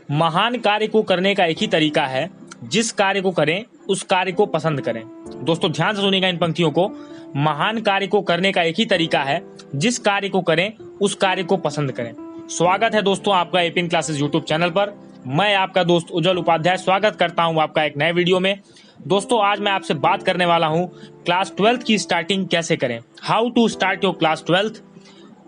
महान कार्य को करने का एक ही तरीका है, जिस कार्य को करें उस कार्य को पसंद करें। दोस्तों ध्यान से सुनिएगा इन पंक्तियों को। महान कार्य को करने का एक ही तरीका है, जिस कार्य को करें उस कार्य को पसंद करें। स्वागत है दोस्तों आपका एपीएन क्लासेस यूट्यूब चैनल पर। मैं आपका दोस्त उज्जवल उपाध्याय स्वागत करता हूं आपका एक नए वीडियो में। दोस्तों आज मैं आपसे बात करने वाला हूं क्लास 12th की स्टार्टिंग कैसे करें, how to start your class 12th।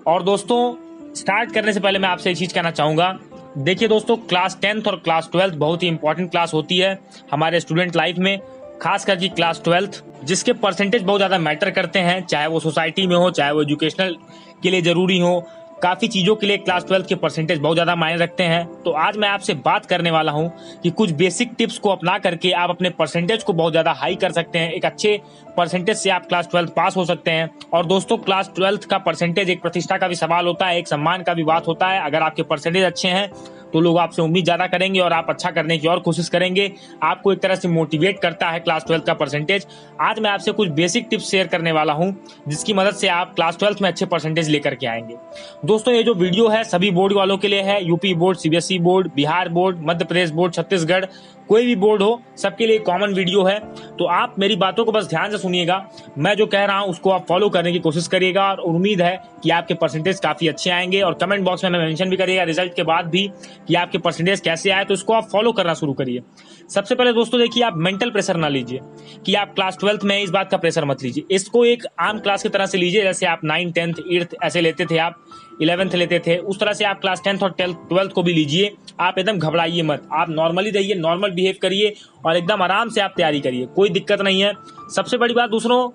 और दोस्तों स्टार्ट करने से पहले मैं आपसे एक चीज कहना चाहूंगा। देखिए दोस्तों, क्लास 10th और क्लास 12th बहुत ही इंपॉर्टेंट क्लास होती है हमारे स्टूडेंट लाइफ में, खास करके क्लास 12th, जिसके परसेंटेज बहुत ज्यादा मैटर करते हैं, चाहे वो सोसाइटी में हो, चाहे वो एजुकेशनल के लिए जरूरी हो। काफी चीजों के लिए क्लास 12th के परसेंटेज बहुत ज्यादा मायने रखते हैं। तो आज मैं आपसे बात करने वाला हूं कि कुछ बेसिक टिप्स को अपना करके आप अपने परसेंटेज को बहुत ज्यादा हाई कर सकते हैं। एक अच्छे परसेंटेज से आप क्लास 12th पास हो सकते हैं। और दोस्तों क्लास 12th का परसेंटेज एक प्रतिष्ठा का भी सवाल होता है, एक सम्मान का भी बात होता है। अगर आपके परसेंटेज अच्छे हैं तो लोग आपसे उम्मीद ज्यादा करेंगे और आप अच्छा करने की और कोशिश करेंगे। आपको एक तरह से मोटिवेट करता है क्लास 12th का परसेंटेज। आज मैं आपसे कुछ बेसिक टिप्स शेयर करने वाला हूं, जिसकी मदद से आप क्लास 12th में अच्छे परसेंटेज लेकर के आएंगे। दोस्तों ये जो वीडियो है सभी बोर्ड वालों के लिए है, UP board, CBSE board, Bihar board, Madhya Pradesh board, Chhattisgarh, कोई भी बोर्ड हो, सबके लिए कॉमन वीडियो है। तो आप मेरी बातों को बस ध्यान से सुनिएगा। मैं जो कह रहा हूं उसको आप फॉलो करने की कोशिश करिएगा और उम्मीद है कि आपके परसेंटेज काफी अच्छे आएंगे। और कमेंट बॉक्स में मेंशन भी करिएगा रिजल्ट के बाद भी कि आपके परसेंटेज कैसे आए, तो इसको आप फॉलो करना शुरू करिए। सबसे पहले दोस्तों देखिए, आप मेंटल प्रेशर ना लीजिए कि आप क्लास 12th में इस बात का प्रेशर मत लीजिए। इसको एक आम क्लास की तरह से लीजिए, जैसे आप 9th 10th 8th ऐसे लेते थे, आप 11th लेते थे, उस तरह से आप क्लास 10th और 12th को भी लीजिए। आप एकदम घबराइए मत, आप नॉर्मली रहिए, नॉर्मल बिहेव करिए और एकदम आराम से आप तैयारी करिए, कोई दिक्कत नहीं है। सबसे बड़ी बात दूसरों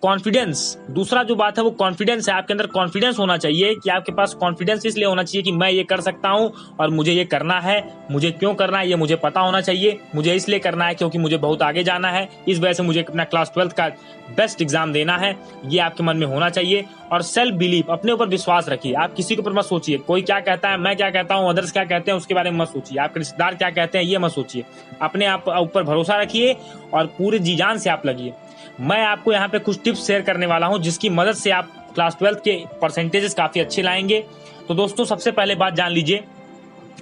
कॉन्फिडेंस, दूसरा जो बात है वो कॉन्फिडेंस है। आपके अंदर कॉन्फिडेंस होना चाहिए कि आपके पास कॉन्फिडेंस इसलिए होना चाहिए कि मैं ये कर सकता हूं और मुझे ये करना है। मुझे क्यों करना है ये मुझे पता होना चाहिए। मुझे इसलिए करना है क्योंकि मुझे बहुत आगे जाना है, इस वजह से मुझे अपना क्लास 12th का बेस्ट एग्जाम देना है, ये आपके मन में होना चाहिए। और सेल्फ बिलीव, अपने ऊपर विश्वास रखिए। आप किसी के ऊपर मत सोचिए कोई क्या कहता है, मैं क्या कहता हूँ, अदर्स क्या कहते हैं, उसके बारे में मत सोचिए। आपके रिश्तेदार क्या कहते हैं ये मत सोचिए। अपने आप ऊपर भरोसा रखिए और पूरे जी जान से आप लगिए। मैं आपको यहाँ पे कुछ टिप्स शेयर करने वाला हूँ जिसकी मदद से आप क्लास 12th के परसेंटेजेस काफी अच्छे लाएंगे। तो दोस्तों सबसे पहले बात जान लीजिए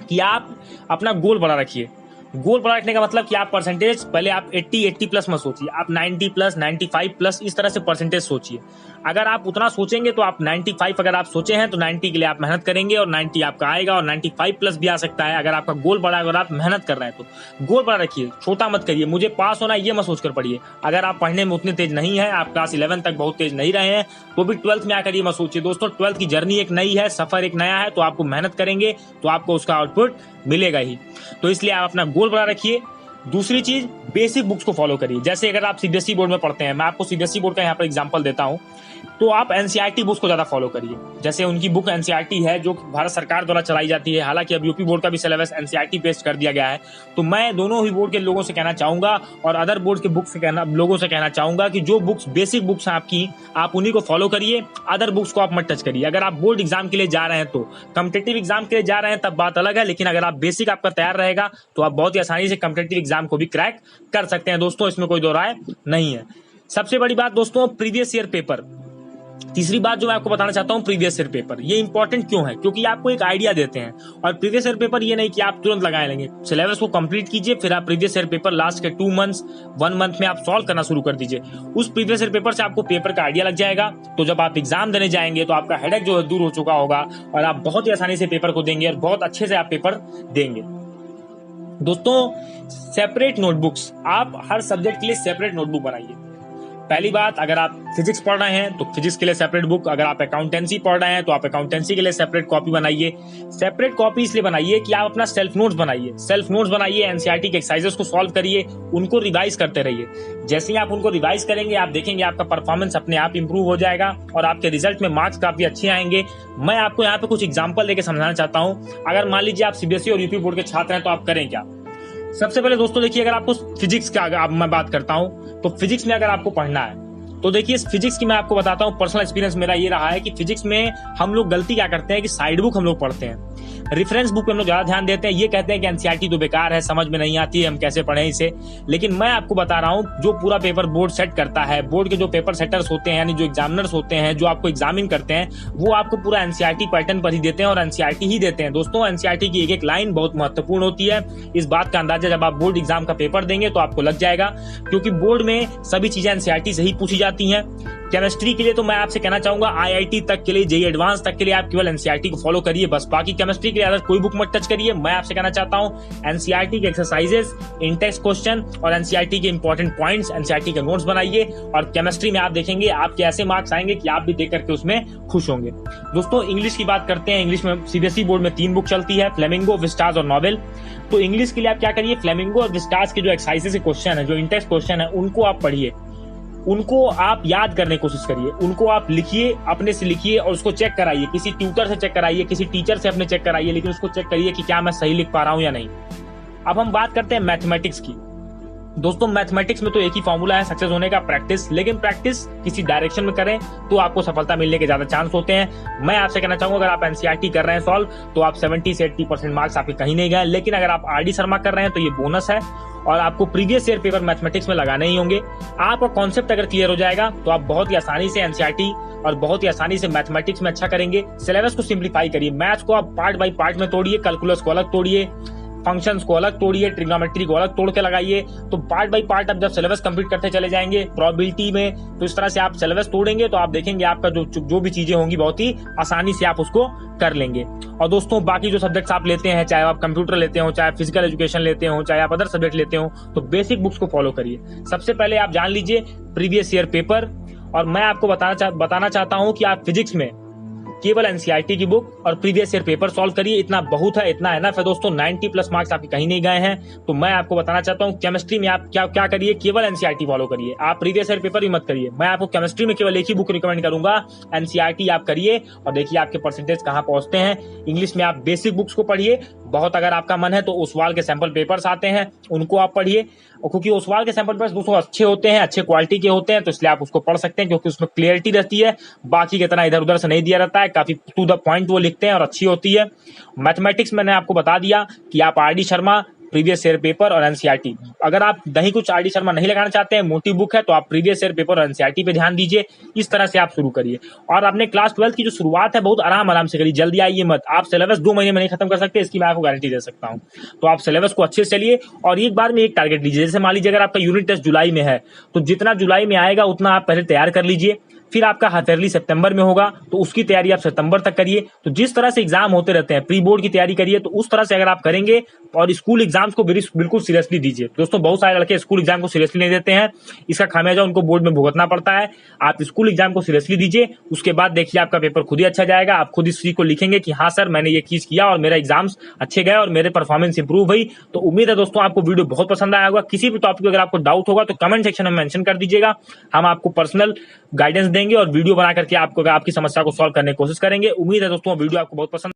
कि आप अपना गोल बड़ा रखिए। गोल बड़ा रखने का मतलब कि आप परसेंटेज पहले आप 80 प्लस मत सोचिए, आप 90 प्लस 95 प्लस इस तरह से परसेंटेज सोचिए। अगर आप उतना सोचेंगे तो आप 95 अगर आप सोचे हैं तो 90 के लिए आप मेहनत करेंगे और 90 आपका आएगा और 95 प्लस भी आ सकता है अगर आपका गोल बड़ा है। अगर आप मेहनत कर रहे हैं तो गोल बड़ा रखिए, छोटा मत करिए। मुझे पास होना ये मत सोचकर पढ़िए। अगर आप पढ़ने में उतने तेज नहीं है, आप क्लास 11 तक बहुत तेज नहीं रहे हैं, तो भी 12th में आकर ये मत सोचिए। दोस्तों 12th की जर्नी एक नई है, सफर एक नया है, तो आपको मेहनत करेंगे तो आपको उसका आउटपुट मिलेगा ही। तो इसलिए आप अपना गोल बड़ा रखिए। दूसरी चीज, बेसिक बुक्स को फॉलो करिए। जैसे अगर आप सीबीएसई बोर्ड में पढ़ते हैं, मैं आपको सीबीएसई बोर्ड का यहाँ पर एग्जांपल देता हूँ, तो आप एनसीईआरटी बुक्स को ज्यादा फॉलो करिए। जैसे उनकी बुक एनसीईआरटी है जो भारत सरकार द्वारा चलाई जाती है, हालांकि अब यूपी बोर्ड का भी सिलेबस एनसीईआरटी बेस्ड कर दिया गया है। तो मैं दोनों ही बोर्ड के लोगों से कहना चाहूंगा और अदर बोर्ड के बुक्स से लोगों से कहना चाहूंगा कि जो बुक्स बेसिक बुक्स हैं आपकी, आप उन्हीं को फॉलो करिए, अदर बुक्स को आप मत टच करिए। अगर आप बोर्ड एग्जाम के लिए जा रहे हैं, तो कॉम्पिटिटिव एग्जाम के लिए जा रहे हैं तब बात अलग है, लेकिन अगर आप बेसिक आपका तैयार रहेगा तो आप बहुत ही आसानी से कॉम्पिटिटिव एग्जाम को भी क्रैक कर सकते हैं। दोस्तों इसमें कोई दो राय नहीं है। सबसे बड़ी बात दोस्तों, प्रीवियस ईयर पेपर। तीसरी बात जो मैं आपको बताना चाहता हूं, प्रीवियस ईयर पेपर। ये इंपॉर्टेंट क्यों है? क्योंकि आपको एक आइडिया देते हैं। और प्रीवियस ईयर पेपर ये नहीं कि आप तुरंत लगाए लेंगे, सिलेबस को कंप्लीट कीजिए, फिर आप प्रीवियस ईयर पेपर लास्ट के 2 मंथ्स 1 मंथ में आप सॉल्व करना शुरू कर दीजिए। उस प्रीवियस ईयर पेपर से आपको पेपर का आइडिया लग जाएगा। तो जब आप एग्जाम देने जाएंगे तो आपका हेडेक जो है दूर हो चुका होगा और आप बहुत ही आसानी से पेपर को देंगे और बहुत अच्छे से आप पेपर देंगे। दोस्तों सेपरेट नोटबुक्स, आप हर सब्जेक्ट के लिए सेपरेट नोटबुक बनाइए। पहली बात, अगर आप फिजिक्स पढ़ रहे हैं तो फिजिक्स के लिए सेपरेट बुक, अगर आप अकाउंटेंसी पढ़ रहे हैं तो आप अकाउंटेंसी के लिए सेपरेट कॉपी बनाइए। सेपरेट कॉपी इसलिए बनाइए कि आप अपना सेल्फ नोट्स बनाइए। सेल्फ नोट्स बनाइए, एनसीईआरटी के एक्सरसाइजेस को सॉल्व करिए, उनको रिवाइज करते रहिए। जैसे ही आप उनको रिवाइज करेंगे आप देखेंगे आपका परफॉर्मेंस अपने आप इंप्रूव हो जाएगा और आपके रिजल्ट में मार्क्स काफी अच्छे आएंगे। मैं आपको यहाँ पे कुछ एग्जाम्पल देकर समझाना चाहता हूँ। अगर मान लीजिए आप सीबीएसई और यूपी बोर्ड के छात्र हैं तो आप करें क्या? सबसे पहले दोस्तों देखिए, अगर आपको फिजिक्स का मैं बात करता हूँ तो फिजिक्स में अगर आपको पढ़ना है तो देखिए फिजिक्स की मैं आपको बताता हूँ, पर्सनल एक्सपीरियंस मेरा ये रहा है कि फिजिक्स में हम लोग गलती क्या करते हैं कि साइड बुक हम लोग पढ़ते हैं, रेफरेंस बुक पे हम लोग ज्यादा ध्यान देते हैं। ये कहते हैं कि एनसीईआरटी तो बेकार है, समझ में नहीं आती है, हम कैसे पढ़ें इसे। लेकिन मैं आपको बता रहा हूँ जो पूरा पेपर बोर्ड सेट करता है, बोर्ड के जो पेपर सेटर्स होते हैं यानी जो एग्जामिनर्स होते हैं, जो आपको एग्जामिन करते हैं, वो आपको पूरा एनसीईआरटी पैटर्न पर ही देते हैं और एनसीईआरटी ही देते हैं। दोस्तों एनसीईआरटी की एक एक लाइन बहुत महत्वपूर्ण होती है। इस बात का अंदाजा जब आप बोर्ड एग्जाम का पेपर देंगे तो आपको लग जाएगा, क्योंकि बोर्ड में सभी चीजें एनसीईआरटी से ही पूछी जाती हैं। केमिस्ट्री के लिए तो मैं आपसे कहना चाहूंगा आईआईटी तक के लिए, जेईई एडवांस तक के लिए आप केवल एनसीईआरटी को फॉलो करिए बस। बाकी केमिस्ट्री के लिए अदर कोई बुक मत टच करिए। मैं आपसे कहना चाहता हूं एनसीईआरटी के एक्सरसाइजेस, इंटेक्स्ट क्वेश्चन और एनसीईआरटी के इंपॉर्टेंट पॉइंट्स, एनसीईआरटी के नोट्स बनाइए। और केमिस्ट्री में आप देखेंगे आपके ऐसे मार्क्स आएंगे कि आप भी देख करके उसमें खुश होंगे। दोस्तों इंग्लिश की बात करते हैं। इंग्लिश में सीबीएसई बोर्ड में 3 बुक चलती है, फ्लेमिंगो, विस्टाज और नॉवेल। तो इंग्लिश के लिए आप क्या करिए, फ्लेमिंगो और विस्टाज के जो एक्सरसाइजेस के क्वेश्चन है, जो इंटेक्स्ट क्वेश्चन है, उनको आप पढ़िए, उनको आप याद करने की कोशिश करिए, उनको आप लिखिए, अपने से लिखिए और उसको चेक कराइए, किसी ट्यूटर से चेक कराइए, किसी टीचर से अपने चेक कराइए, लेकिन उसको चेक करिए कि क्या मैं सही लिख पा रहा हूं या नहीं। अब हम बात करते हैं मैथमेटिक्स की। दोस्तों मैथमेटिक्स में तो एक ही फॉर्मूला है सक्सेस होने का, प्रैक्टिस। लेकिन प्रैक्टिस किसी डायरेक्शन में करें तो आपको सफलता मिलने के ज्यादा चांस होते हैं। मैं आपसे कहना चाहूंगा अगर आप एनसीईआरटी कर रहे हैं सॉल्व तो आप 70 से 80% मार्क्स आपके कहीं नहीं गए। लेकिन अगर आप आरडी शर्मा कर रहे हैं तो ये बोनस है और आपको प्रीवियस ईयर पेपर मैथमेटिक्स में लगाने ही होंगे। आपका कॉन्सेप्ट अगर क्लियर हो जाएगा तो आप बहुत ही आसानी से एनसीईआरटी और बहुत ही आसानी से मैथमेटिक्स में अच्छा करेंगे। सिलेबस को सिंप्लीफाई करिए, मैथ्स को आप पार्ट बाय पार्ट में तोड़िए, कैलकुलस को अलग तोड़िए, फंक्शंस को अलग तोड़िए, ट्रिग्नोमेट्री को अलग तोड़ के लगाइए। तो पार्ट बाय पार्ट आप जब सिलेबस कंप्लीट करते चले जाएंगे प्रोबेबिलिटी में, तो इस तरह से आप सिलेबस तोड़ेंगे तो आप देखेंगे आपका जो भी चीजें होंगी बहुत ही आसानी से आप उसको कर लेंगे। और दोस्तों बाकी जो सब्जेक्ट्स आप लेते हैं, चाहे आप कंप्यूटर लेते हो, चाहे फिजिकल एजुकेशन लेते हो, चाहे आप अदर सब्जेक्ट लेते हो, तो बेसिक बुक्स को फॉलो करिए। सबसे पहले आप जान लीजिए प्रीवियस ईयर पेपर। और मैं आपको बताना चाहता हूं कि आप फिजिक्स में केवल एनसीईआरटी की बुक और प्रीवियस ईयर पेपर सॉल्व करिए, इतना बहुत है, इतना एनफ है दोस्तों। 90+ मार्क्स आपके कहीं नहीं गए हैं। तो मैं आपको बताना चाहता हूँ केमिस्ट्री में आप क्या करिए, केवल एनसीईआरटी फॉलो करिए, आप प्रीवियस ईयर पेपर भी मत करिए। मैं आपको केमिस्ट्री में केवल एक ही बुक रिकमेंड करूंगा, एनसीईआरटी आप करिए और देखिए आपके परसेंटेज कहाँ पहुंचते हैं। इंग्लिश में आप बेसिक बुक्स को पढ़िए बहुत, अगर आपका मन है तो ओसवाल के सैंपल पेपर्स आते हैं उनको आप पढ़िए, और क्योंकि ओसवाल के सैंपल पेपर्स दोस्तों अच्छे होते हैं, अच्छे क्वालिटी के होते हैं, तो इसलिए आप उसको पढ़ सकते हैं क्योंकि उसमें क्लियरिटी रहती है, बाकी की तरह इधर उधर से नहीं दिया रहता है, काफी टू द पॉइंट वो लिखते हैं और अच्छी होती है। मैथमेटिक्स मैंने आपको बता दिया कि आप RD Sharma, previous year paper और एनसीईआरटी, अगर आप दही कुछ आरडी शर्मा नहीं लगाना चाहते हैं, मोटी बुक है, तो आप प्रीवियस ईयर पेपर और एनसीईआरटी पे ध्यान दीजिए। इस तरह से आप शुरू करिए और अपने क्लास 12 की जो शुरुआत है बहुत आराम से करिए, जल्दी आइए मत। आप सिलेबस 2 महीने में नहीं खत्म कर सकते, इसकी मैं आपको गारंटी दे सकता हूं। तो आप सिलेबस को अच्छे से चलिए और एक बार में एक टारगेट लीजिए। जैसे मान लीजिए अगर आपका यूनिट टेस्ट जुलाई में है तो जितना जुलाई में आएगा उतना आप पहले तैयार कर लीजिए, फिर आपका हाफ ईयरली सितंबर में होगा तो उसकी तैयारी आप सितंबर तक करिए। तो जिस तरह से एग्जाम होते रहते हैं, प्री बोर्ड की तैयारी करिए, तो उस तरह से अगर आप करेंगे और स्कूल एग्जाम्स को बिल्कुल सीरियसली दीजिए। दोस्तों बहुत सारे लड़के स्कूल एग्जाम को सीरियसली नहीं देते हैं, इसका खामियाजा उनको बोर्ड में भुगतना पड़ता है। आप स्कूल एग्जाम को सीरियसली दीजिए, उसके बाद देखिए आपका पेपर खुद ही अच्छा जाएगा। आप खुद इस चीज को लिखेंगे कि हाँ सर मैंने ये चीज किया और मेरा एग्जाम्स अच्छे गए और मेरे परफॉर्मेंस इंप्रूव हुई। तो उम्मीद है दोस्तों आपको वीडियो बहुत पसंद आया होगा। किसी भी टॉपिक अगर आपको डाउट होगा तो कमेंट सेक्शन में मेंशन कर दीजिएगा, हम आपको पर्सनल गाइडेंस देंगे और वीडियो बना करके आपकी समस्या को सॉल्व करने की कोशिश करेंगे। उम्मीद है दोस्तों वीडियो आपको बहुत पसंद